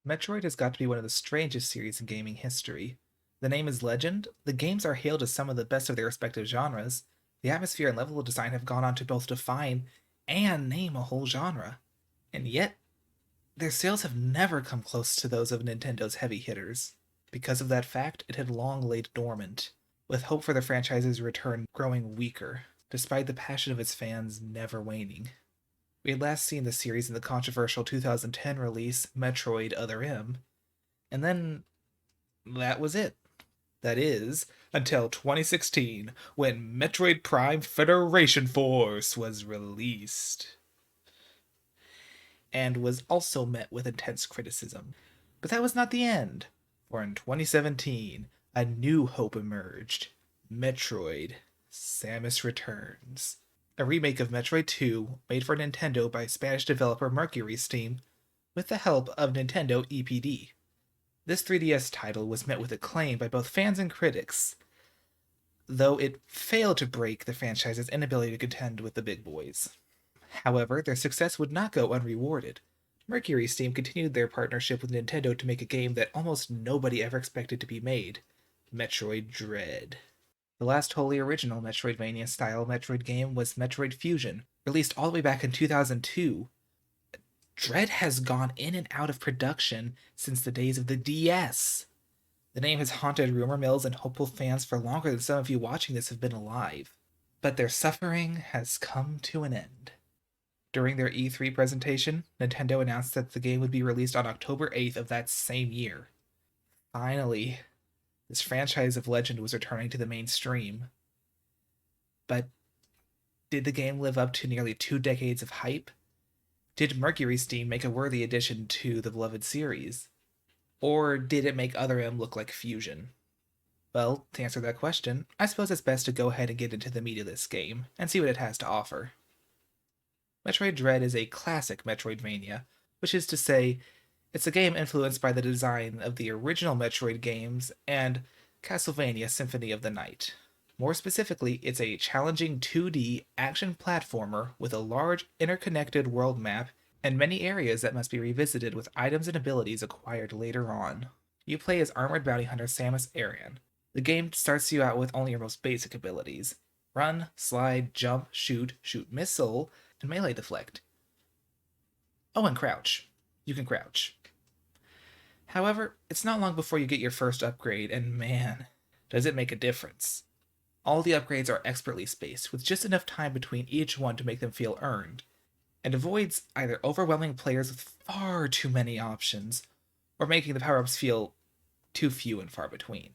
Metroid has got to be one of the strangest series in gaming history. The name is legend, the games are hailed as some of the best of their respective genres, the atmosphere and level design have gone on to both define and name a whole genre. And yet, their sales have never come close to those of Nintendo's heavy hitters. Because of that fact, it had long laid dormant, with hope for the franchise's return growing weaker, despite the passion of its fans never waning. We had last seen the series in the controversial 2010 release Metroid Other M, and then that was it. That is, until 2016, when Metroid Prime Federation Force was released, and was also met with intense criticism. But that was not the end, for in 2017, a new hope emerged: Metroid Samus Returns. A remake of Metroid 2 made for Nintendo by Spanish developer Mercury Steam with the help of Nintendo EPD. This 3DS title was met with acclaim by both fans and critics, though it failed to break the franchise's inability to contend with the big boys. However, their success would not go unrewarded. Mercury Steam continued their partnership with Nintendo to make a game that almost nobody ever expected to be made: Metroid Dread. The last wholly original Metroidvania-style Metroid game was Metroid Fusion, released all the way back in 2002. Dread has gone in and out of production since the days of the DS. The name has haunted rumor mills and hopeful fans for longer than some of you watching this have been alive. But their suffering has come to an end. During their E3 presentation, Nintendo announced that the game would be released on October 8th of that same year. Finally, this franchise of legend was returning to the mainstream. But did the game live up to nearly 2 decades of hype? Did Mercury Steam make a worthy addition to the beloved series? Or did it make Other M look like Fusion? Well, to answer that question, I suppose it's best to go ahead and get into the meat of this game, and see what it has to offer. Metroid Dread is a classic Metroidvania, which is to say, it's a game influenced by the design of the original Metroid games and Castlevania Symphony of the Night. More specifically, it's a challenging 2D action platformer with a large interconnected world map and many areas that must be revisited with items and abilities acquired later on. You play as armored bounty hunter Samus Aran. The game starts you out with only your most basic abilities: run, slide, jump, shoot missile, and melee deflect. Oh, and crouch. You can crouch. However, it's not long before you get your first upgrade, and man, does it make a difference. All the upgrades are expertly spaced, with just enough time between each one to make them feel earned, and avoids either overwhelming players with far too many options, or making the power-ups feel too few and far between.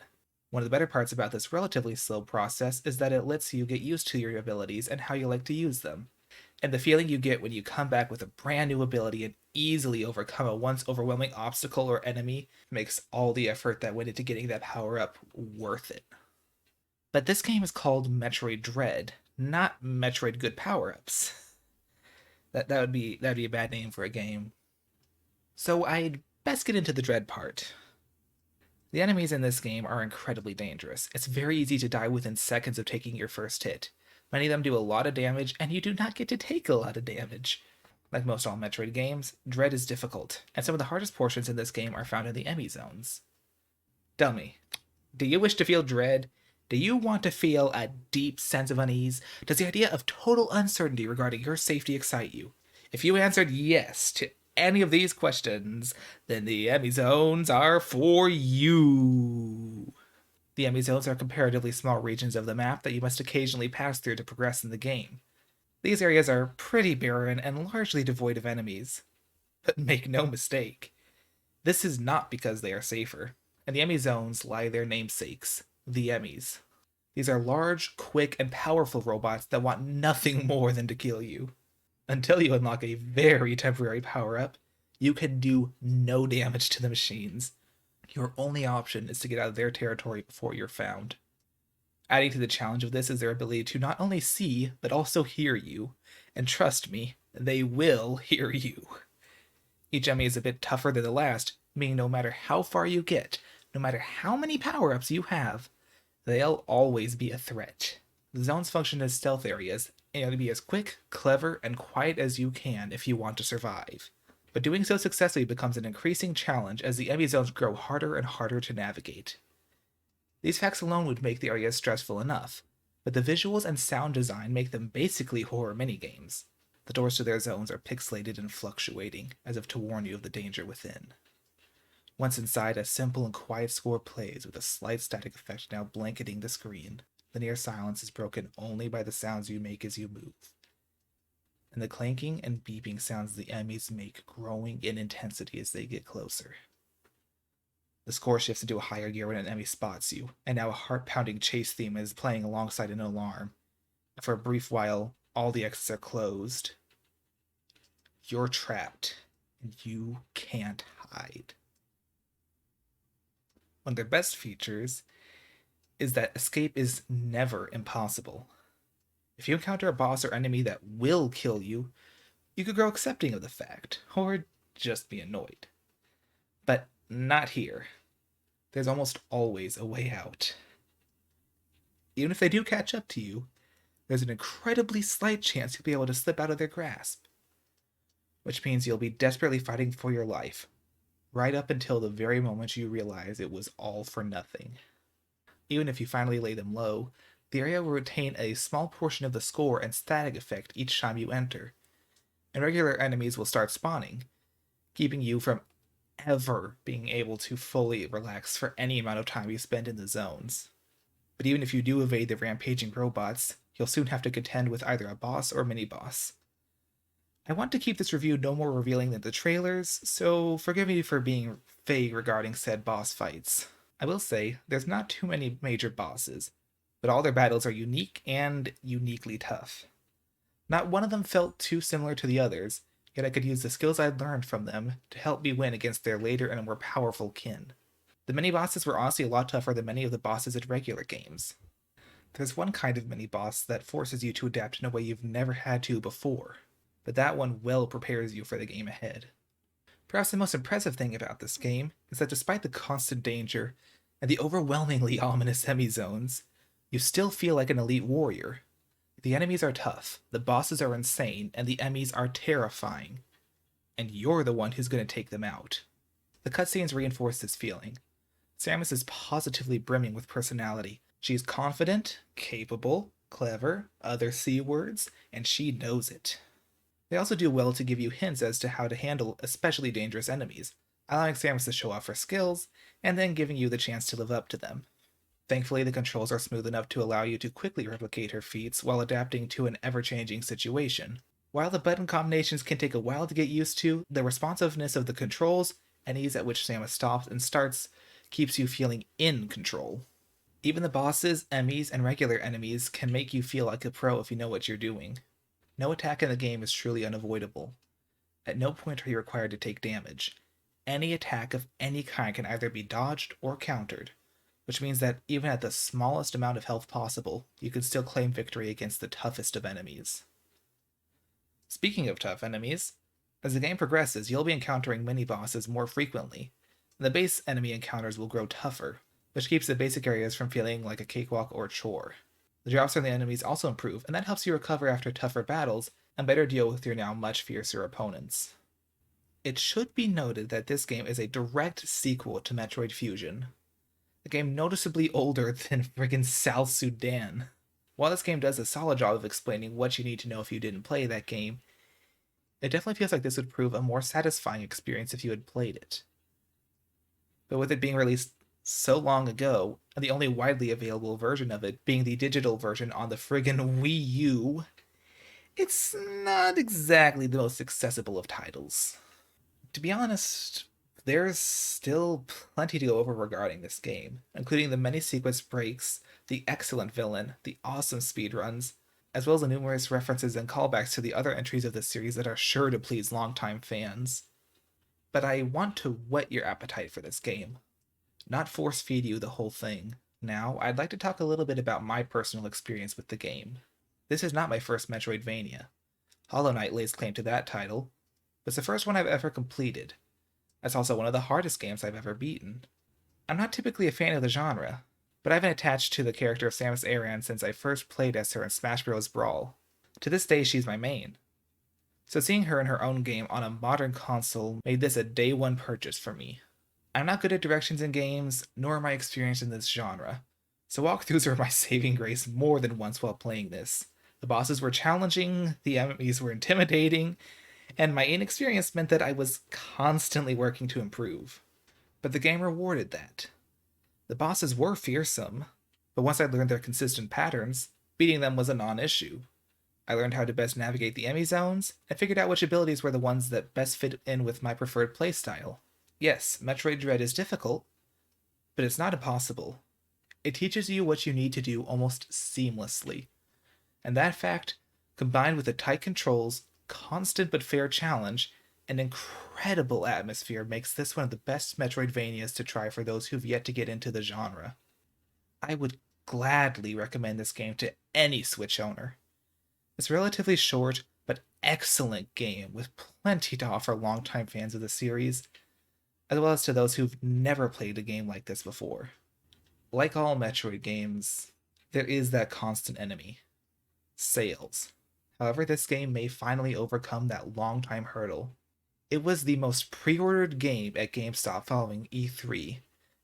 One of the better parts about this relatively slow process is that it lets you get used to your abilities and how you like to use them, and the feeling you get when you come back with a brand new ability and easily overcome a once overwhelming obstacle or enemy makes all the effort that went into getting that power-up worth it. But this game is called Metroid Dread, not Metroid Good Power-Ups. That'd be a bad name for a game. So I'd best get into the Dread part. The enemies in this game are incredibly dangerous. It's very easy to die within seconds of taking your first hit. Many of them do a lot of damage, and you do not get to take a lot of damage. Like most all Metroid games, Dread is difficult, and some of the hardest portions in this game are found in the Emmy zones. Dummy, do you wish to feel dread? Do you want to feel a deep sense of unease? Does the idea of total uncertainty regarding your safety excite you? If you answered yes to any of these questions, then the Emmy zones are for you. The Emmy zones are comparatively small regions of the map that you must occasionally pass through to progress in the game. These areas are pretty barren and largely devoid of enemies. But make no mistake, this is not because they are safer. In the Emmy zones lie their namesakes, the Emmys. These are large, quick, and powerful robots that want nothing more than to kill you. Until you unlock a very temporary power-up, you can do no damage to the machines. Your only option is to get out of their territory before you're found. Adding to the challenge of this is their ability to not only see, but also hear you. And trust me, they will hear you. Each enemy is a bit tougher than the last, meaning no matter how far you get, no matter how many power-ups you have, they'll always be a threat. The zones function as stealth areas, and you have to be as quick, clever, and quiet as you can if you want to survive. but doing so successfully becomes an increasing challenge as the enemy zones grow harder and harder to navigate. These facts alone would make the areas stressful enough, but the visuals and sound design make them basically horror minigames. The doors to their zones are pixelated and fluctuating, as if to warn you of the danger within. Once inside, a simple and quiet score plays with a slight static effect now blanketing the screen. The near silence is broken only by the sounds you make as you move, and the clanking and beeping sounds the enemies make growing in intensity as they get closer. The score shifts into a higher gear when an enemy spots you, and now a heart-pounding chase theme is playing alongside an alarm. For a brief while, all the exits are closed. You're trapped, and you can't hide. One of their best features is that escape is never impossible. If you encounter a boss or enemy that will kill you, you could grow accepting of the fact, or just be annoyed. But not here. There's almost always a way out. Even if they do catch up to you, there's an incredibly slight chance you'll be able to slip out of their grasp. Which means you'll be desperately fighting for your life, right up until the very moment you realize it was all for nothing. Even if you finally lay them low, the area will retain a small portion of the score and static effect each time you enter, and regular enemies will start spawning, keeping you from ever being able to fully relax for any amount of time you spend in the zones. But even if you do evade the rampaging robots, you'll soon have to contend with either a boss or mini-boss. I want to keep this review no more revealing than the trailers, so forgive me for being vague regarding said boss fights. I will say, there's not too many major bosses, but all their battles are unique and uniquely tough. Not one of them felt too similar to the others, yet I could use the skills I'd learned from them to help me win against their later and more powerful kin. The mini-bosses were honestly a lot tougher than many of the bosses in regular games. There's one kind of mini-boss that forces you to adapt in a way you've never had to before, but that one well prepares you for the game ahead. Perhaps the most impressive thing about this game is that despite the constant danger and the overwhelmingly ominous enemy zones, you still feel like an elite warrior. The enemies are tough, the bosses are insane, and the enemies are terrifying. And you're the one who's going to take them out. The cutscenes reinforce this feeling. Samus is positively brimming with personality. She's confident, capable, clever, other C words, and she knows it. They also do well to give you hints as to how to handle especially dangerous enemies, allowing Samus to show off her skills, and then giving you the chance to live up to them. Thankfully, the controls are smooth enough to allow you to quickly replicate her feats while adapting to an ever-changing situation. While the button combinations can take a while to get used to, the responsiveness of the controls and ease at which Samus stops and starts keeps you feeling in control. Even the bosses, enemies, and regular enemies can make you feel like a pro if you know what you're doing. No attack in the game is truly unavoidable. At no point are you required to take damage. Any attack of any kind can either be dodged or countered, which means that even at the smallest amount of health possible, you can still claim victory against the toughest of enemies. Speaking of tough enemies, as the game progresses, you'll be encountering mini-bosses more frequently, and the base enemy encounters will grow tougher, which keeps the basic areas from feeling like a cakewalk or a chore. The drops from the enemies also improve, and that helps you recover after tougher battles and better deal with your now much fiercer opponents. It should be noted that this game is a direct sequel to Metroid Fusion, a game noticeably older than friggin' South Sudan. While this game does a solid job of explaining what you need to know if you didn't play that game, it definitely feels like this would prove a more satisfying experience if you had played it. But with it being released so long ago, and the only widely available version of it being the digital version on the friggin' Wii U, it's not exactly the most accessible of titles. To be honest, there's still plenty to go over regarding this game, including the many sequence breaks, the excellent villain, the awesome speedruns, as well as the numerous references and callbacks to the other entries of the series that are sure to please longtime fans. But I want to whet your appetite for this game, not force feed you the whole thing. Now, I'd like to talk a little bit about my personal experience with the game. This is not my first Metroidvania. Hollow Knight lays claim to that title, but it's the first one I've ever completed. It's also one of the hardest games I've ever beaten. I'm not typically a fan of the genre, but I've been attached to the character of Samus Aran since I first played as her in Smash Bros. Brawl. To this day, she's my main. So seeing her in her own game on a modern console made this a day one purchase for me. I'm not good at directions in games, nor am I experienced in this genre, so walkthroughs were my saving grace more than once while playing this. The bosses were challenging, the enemies were intimidating, and my inexperience meant that I was constantly working to improve. But the game rewarded that. The bosses were fearsome, but once I learned their consistent patterns, beating them was a non issue. I learned how to best navigate the enemy zones, and figured out which abilities were the ones that best fit in with my preferred playstyle. Yes, Metroid Dread is difficult, but it's not impossible. It teaches you what you need to do almost seamlessly. And that fact, combined with the tight controls, constant but fair challenge, and incredible atmosphere, makes this one of the best Metroidvanias to try for those who've yet to get into the genre. I would gladly recommend this game to any Switch owner. It's a relatively short but excellent game with plenty to offer longtime fans of the series, as well as to those who've never played a game like this before. Like all Metroid games, there is that constant enemy: sales. However, this game may finally overcome that long-time hurdle. It was the most pre-ordered game at GameStop following E3.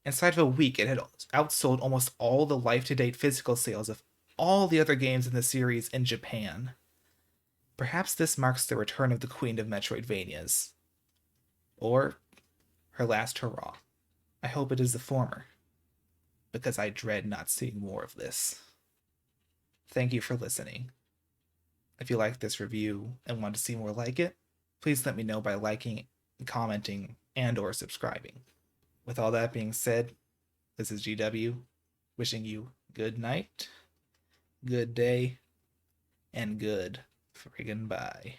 Inside of a week, it had outsold almost all the life-to-date physical sales of all the other games in the series in Japan. Perhaps this marks the return of the Queen of Metroidvanias. Or her last hurrah. I hope it is the former, because I dread not seeing more of this. Thank you for listening. If you liked this review and want to see more like it, please let me know by liking, commenting, and or subscribing. With all that being said, this is GW, wishing you good night, good day, and good friggin' bye.